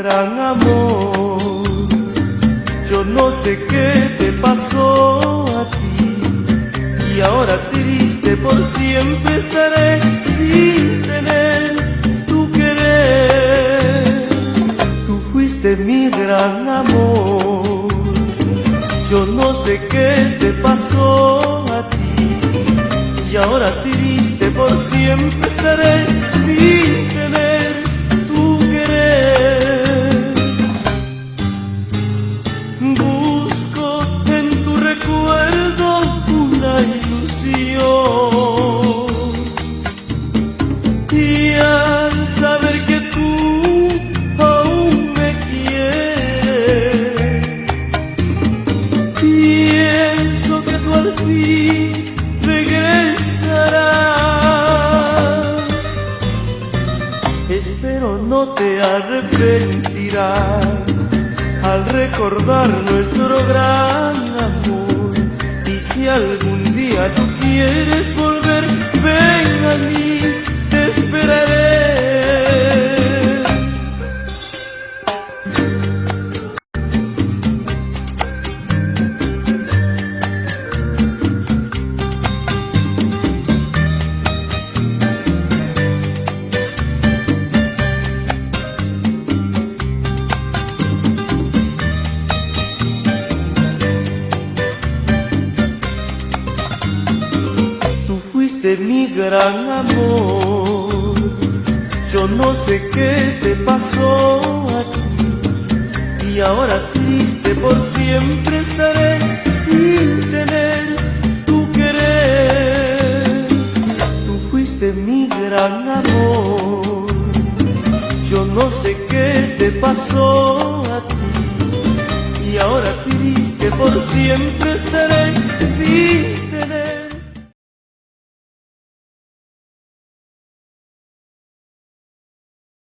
gran amor. Yo no sé qué te pasó a ti, y ahora triste por siempre estaré sin tener tu querer. Tú fuiste mi gran amor. Yo no sé qué te pasó a ti, y ahora triste por siempre estaré sin tener tu querer. Busco en tu recuerdo una ilusión, y al saber que tú aún me quieres, pienso que tú al fin regresarás. Espero no te arrepentirás al recordar nuestro gran amor. Y si algún día tú quieres volver, ven a mí, te esperaré. Fuiste mi gran amor. Yo no sé qué te pasó a ti, y ahora triste por siempre estaré sin tener tu querer. Tú fuiste mi gran amor. Yo no sé qué te pasó a ti, y ahora triste por siempre estaré sin tener